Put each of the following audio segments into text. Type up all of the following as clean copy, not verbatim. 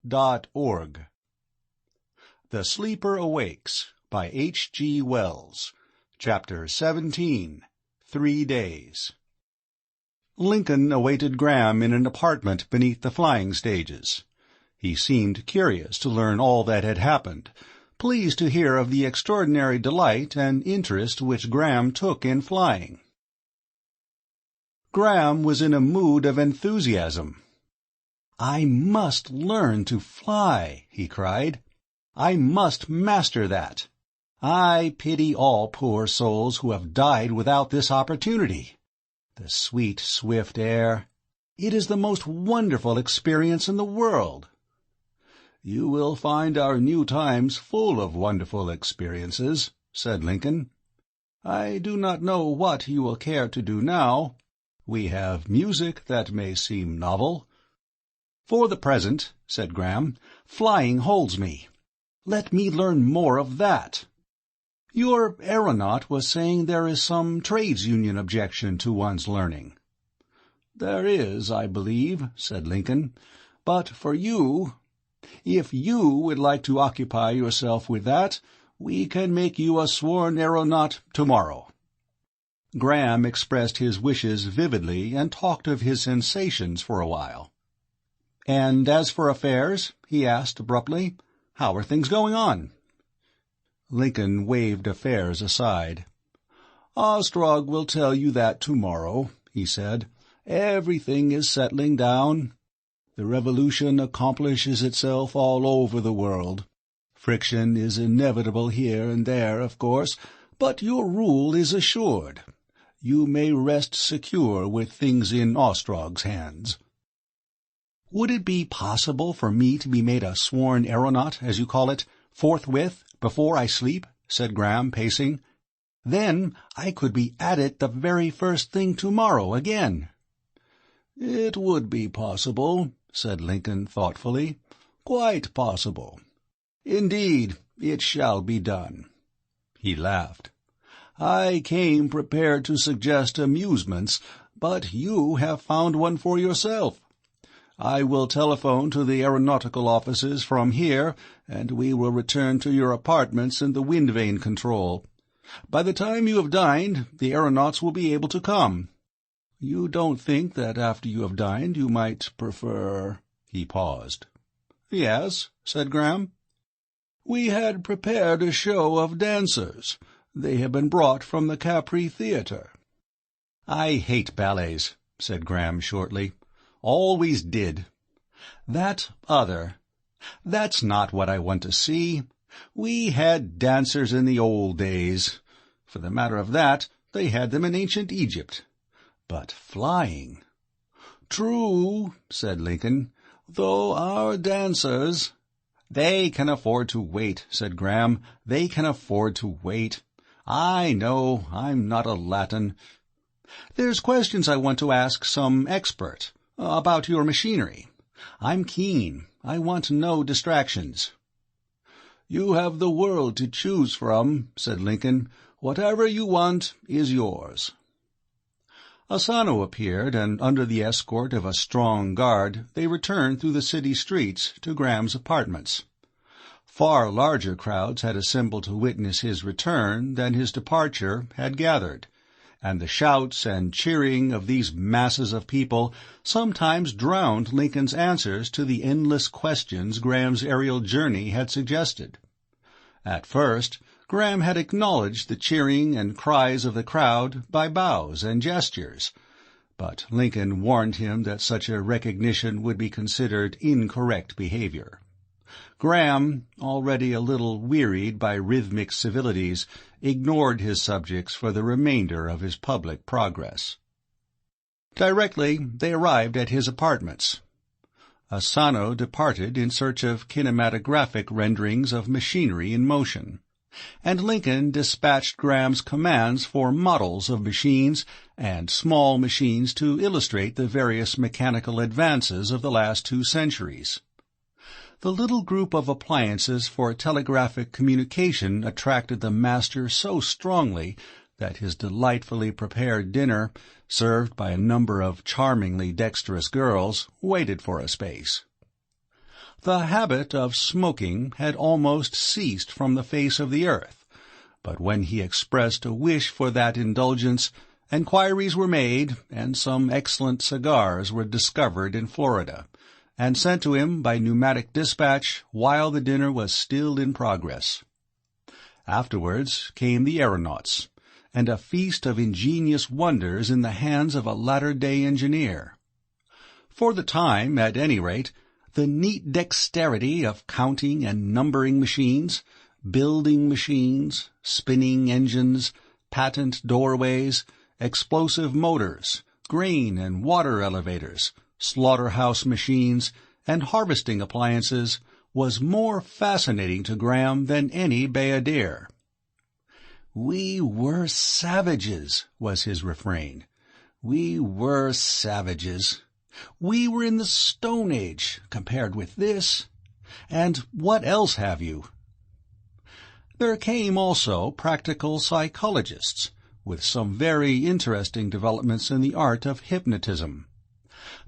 The Sleeper Awakes by H.G.Wells. Chapter 17. 3 Days. Lincoln awaited Graham in an apartment beneath the flying stages. He seemed curious to learn all that had happened, pleased to hear of the extraordinary delight and interest which Graham took in flying. Graham was in a mood of enthusiasm. "I must learn to fly," he cried. "I must master that. I pity all poor souls who have died without this opportunity. The sweet, swift air. It is the most wonderful experience in the world." "You will find our new times full of wonderful experiences," said Lincoln. "I do not know what you will care to do now. We have music that may seem novel." "For the present," said Graham, "flying holds me. Let me learn more of that. Your aeronaut was saying there is some trades union objection to one's learning." "There is, I believe," said Lincoln. "But for you, if you would like to occupy yourself with that, we can make you a sworn aeronaut tomorrow." Graham expressed his wishes vividly and talked of his sensations for a while. "And as for affairs," he asked abruptly, "how are things going on?" Lincoln waved affairs aside. "Ostrog will tell you that tomorrow," he said. "Everything is settling down. The revolution accomplishes itself all over the world. Friction is inevitable here and there, of course, but your rule is assured. You may rest secure with things in Ostrog's hands." "Would it be possible for me to be made a sworn aeronaut, as you call it, forthwith, before I sleep?" said Graham, pacing. "Then I could be at it the very first thing tomorrow again." "It would be possible," said Lincoln thoughtfully. "Quite possible. Indeed, it shall be done." He laughed. "I came prepared to suggest amusements, but you have found one for yourself. I will telephone to the aeronautical offices from here, and we will return to your apartments in the wind vane control. By the time you have dined, the aeronauts will be able to come. You don't think that after you have dined you might prefer—" He paused. "Yes," said Graham. "We had prepared a show of dancers. They have been brought from the Capri Theatre." "I hate ballets," said Graham shortly. "Always did. That's not what I want to see. We had dancers in the old days. For the matter of that, they had them in ancient Egypt. But flying—" "True," said Lincoln, "though our dancers—" "They can afford to wait," said Graham. "They can afford to wait. I know, I'm not a Latin. There's questions I want to ask some expert about your machinery. I'm keen. I want no distractions." "You have the world to choose from," said Lincoln. "Whatever you want is yours." Asano appeared, and under the escort of a strong guard they returned through the city streets to Graham's apartments. Far larger crowds had assembled to witness his return than his departure had gathered, and the shouts and cheering of these masses of people sometimes drowned Lincoln's answers to the endless questions Graham's aerial journey had suggested. At first, Graham had acknowledged the cheering and cries of the crowd by bows and gestures, but Lincoln warned him that such a recognition would be considered incorrect behavior. Graham, already a little wearied by rhythmic civilities, ignored his subjects for the remainder of his public progress. Directly they arrived at his apartments. Asano departed in search of kinematographic renderings of machinery in motion, and Lincoln dispatched Graham's commands for models of machines and small machines to illustrate the various mechanical advances of the last 2 centuries. The little group of appliances for telegraphic communication attracted the master so strongly that his delightfully prepared dinner, served by a number of charmingly dexterous girls, waited for a space. The habit of smoking had almost ceased from the face of the earth, but when he expressed a wish for that indulgence, enquiries were made, and some excellent cigars were discovered in Florida, and sent to him by pneumatic dispatch while the dinner was still in progress. Afterwards came the aeronauts, and a feast of ingenious wonders in the hands of a latter-day engineer. For the time, at any rate, the neat dexterity of counting and numbering machines, building machines, spinning engines, patent doorways, explosive motors, grain and water elevators, slaughterhouse machines, and harvesting appliances was more fascinating to Graham than any bayadere. "We were savages," was his refrain. "We were savages. We were in the Stone Age, compared with this. And what else have you?" There came also practical psychologists, with some very interesting developments in the art of hypnotism.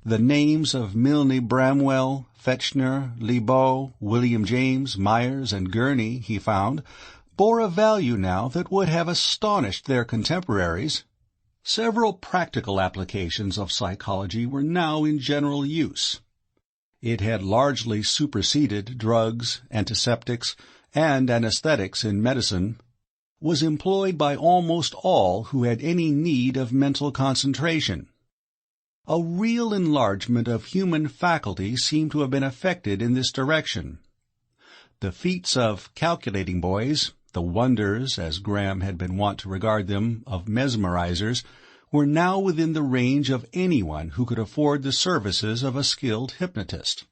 The names of Milne Bramwell, Fechner, Lebeau, William James, Myers, and Gurney, he found, bore a value now that would have astonished their contemporaries. Several practical applications of psychology were now in general use. It had largely superseded drugs, antiseptics, and anesthetics in medicine, was employed by almost all who had any need of mental concentration. A real enlargement of human faculty seemed to have been effected in this direction. The feats of calculating boys, the wonders, as Graham had been wont to regard them, of mesmerizers, were now within the range of anyone who could afford the services of a skilled hypnotist.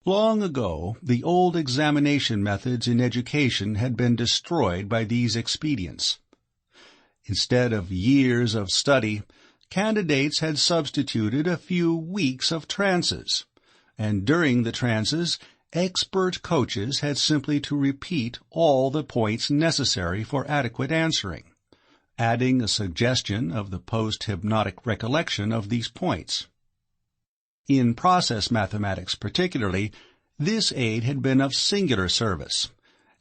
Long ago, the old examination methods in education had been destroyed by these expedients. Instead of years of study, candidates had substituted a few weeks of trances, and during the trances, expert coaches had simply to repeat all the points necessary for adequate answering, adding a suggestion of the post-hypnotic recollection of these points. In process mathematics particularly, this aid had been of singular service,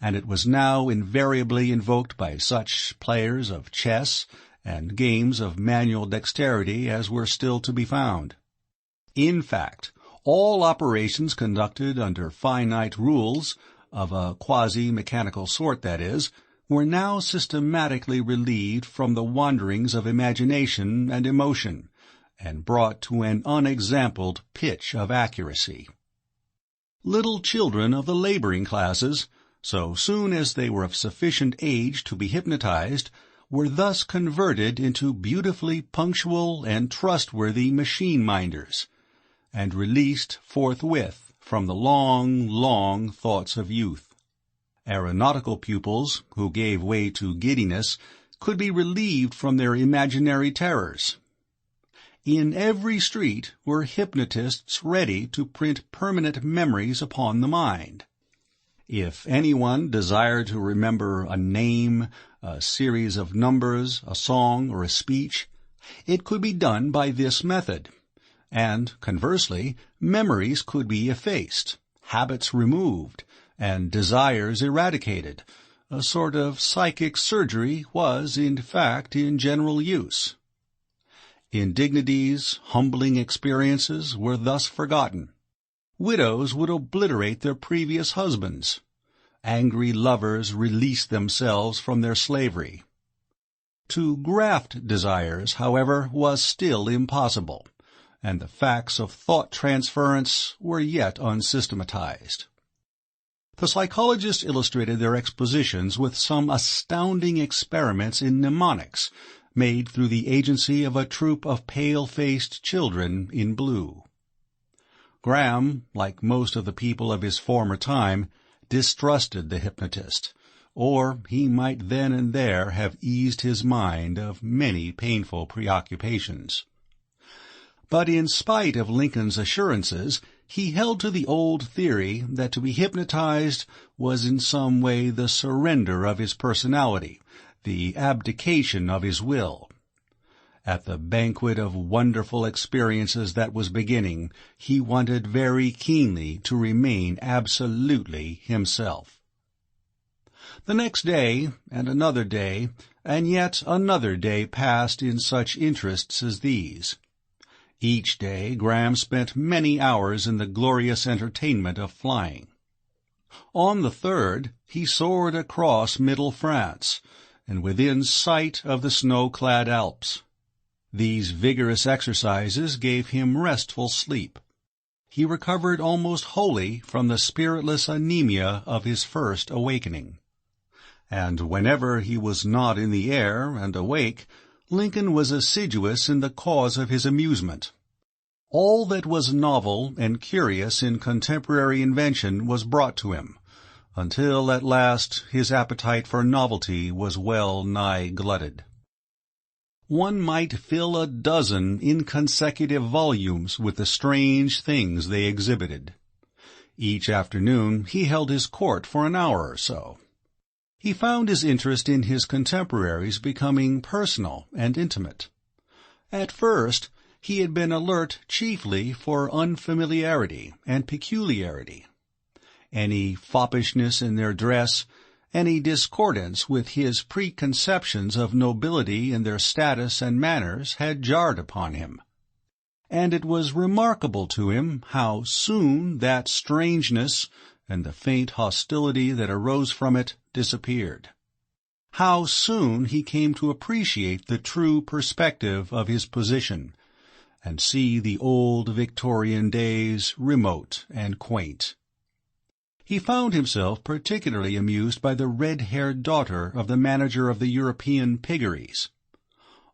and it was now invariably invoked by such players of chess and games of manual dexterity as were still to be found. In fact, all operations conducted under finite rules, of a quasi-mechanical sort that is, were now systematically relieved from the wanderings of imagination and emotion, and brought to an unexampled pitch of accuracy. Little children of the laboring classes, so soon as they were of sufficient age to be hypnotized, were thus converted into beautifully punctual and trustworthy machine-minders, and released forthwith from the long, long thoughts of youth. Aeronautical pupils, who gave way to giddiness, could be relieved from their imaginary terrors. In every street were hypnotists ready to print permanent memories upon the mind. If anyone desired to remember a name, a series of numbers, a song, or a speech, it could be done by this method. And, conversely, memories could be effaced, habits removed, and desires eradicated. A sort of psychic surgery was, in fact, in general use. Indignities, humbling experiences were thus forgotten. Widows would obliterate their previous husbands. Angry lovers released themselves from their slavery. To graft desires, however, was still impossible, and the facts of thought transference were yet unsystematized. The psychologists illustrated their expositions with some astounding experiments in mnemonics, made through the agency of a troop of pale-faced children in blue. Graham, like most of the people of his former time, distrusted the hypnotist, or he might then and there have eased his mind of many painful preoccupations. But in spite of Lincoln's assurances, he held to the old theory that to be hypnotized was in some way the surrender of his personality, the abdication of his will. At the banquet of wonderful experiences that was beginning, he wanted very keenly to remain absolutely himself. The next day, and another day, and yet another day passed in such interests as these. Each day Graham spent many hours in the glorious entertainment of flying. On the third, he soared across Middle France, and within sight of the snow-clad Alps. These vigorous exercises gave him restful sleep. He recovered almost wholly from the spiritless anemia of his first awakening. And whenever he was not in the air and awake, Lincoln was assiduous in the cause of his amusement. All that was novel and curious in contemporary invention was brought to him, until at last his appetite for novelty was well nigh glutted. One might fill a dozen inconsecutive volumes with the strange things they exhibited. Each afternoon he held his court for an hour or so. He found his interest in his contemporaries becoming personal and intimate. At first he had been alert chiefly for unfamiliarity and peculiarity. Any foppishness in their dress, any discordance with his preconceptions of nobility in their status and manners had jarred upon him. And it was remarkable to him how soon that strangeness and the faint hostility that arose from it disappeared. How soon he came to appreciate the true perspective of his position, and see the old Victorian days remote and quaint. He found himself particularly amused by the red-haired daughter of the manager of the European piggeries.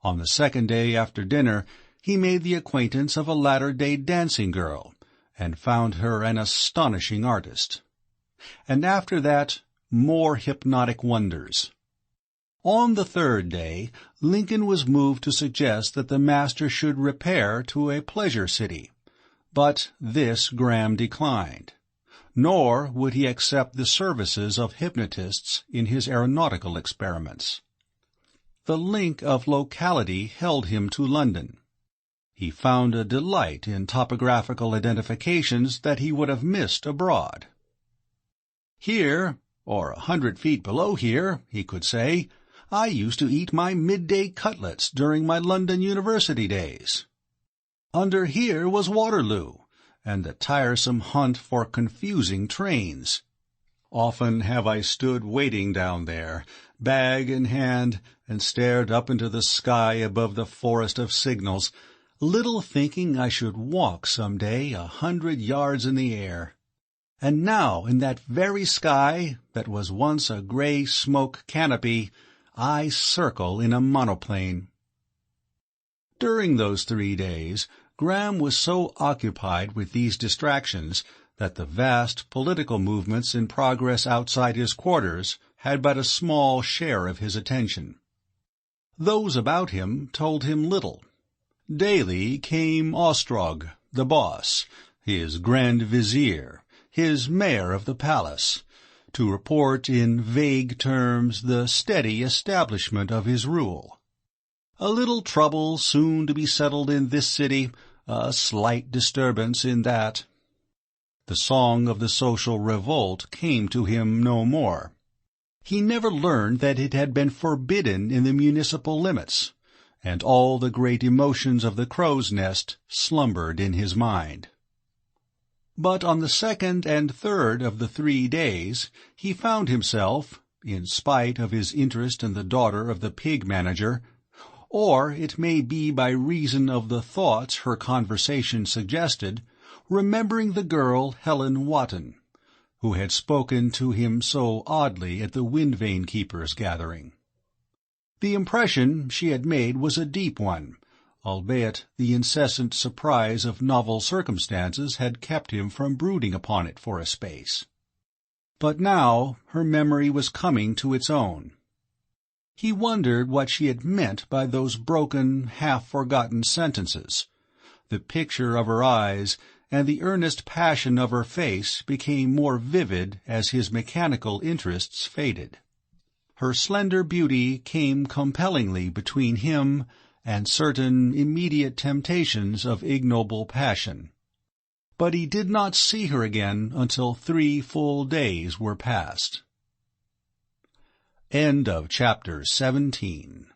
On the second day after dinner he made the acquaintance of a latter-day dancing girl, and found her an astonishing artist. And after that, more hypnotic wonders. On the third day, Lincoln was moved to suggest that the master should repair to a pleasure city, but this Graham declined. Nor would he accept the services of hypnotists in his aeronautical experiments. The link of locality held him to London. He found a delight in topographical identifications that he would have missed abroad. "Here, or 100 feet below here," he could say, "I used to eat my midday cutlets during my London University days. Under here was Waterloo, and the tiresome hunt for confusing trains. Often have I stood waiting down there, bag in hand, and stared up into the sky above the forest of signals, little thinking I should walk some day 100 yards in the air. And now in that very sky, that was once a grey smoke canopy, I circle in a monoplane." During those 3 days, Graham was so occupied with these distractions that the vast political movements in progress outside his quarters had but a small share of his attention. Those about him told him little. Daily came Ostrog, the boss, his Grand Vizier, his mayor of the palace, to report in vague terms the steady establishment of his rule. A little trouble soon to be settled in this city, a slight disturbance in that. The song of the social revolt came to him no more. He never learned that it had been forbidden in the municipal limits, and all the great emotions of the crow's nest slumbered in his mind. But on the second and third of the 3 days he found himself, in spite of his interest in the daughter of the pig manager, or it may be by reason of the thoughts her conversation suggested, remembering the girl Helen Wotton, who had spoken to him so oddly at the wind-vane keepers' gathering. The impression she had made was a deep one, albeit the incessant surprise of novel circumstances had kept him from brooding upon it for a space. But now her memory was coming to its own. He wondered what she had meant by those broken, half-forgotten sentences. The picture of her eyes and the earnest passion of her face became more vivid as his mechanical interests faded. Her slender beauty came compellingly between him and certain immediate temptations of ignoble passion. But he did not see her again until 3 full days were past. End of chapter 17.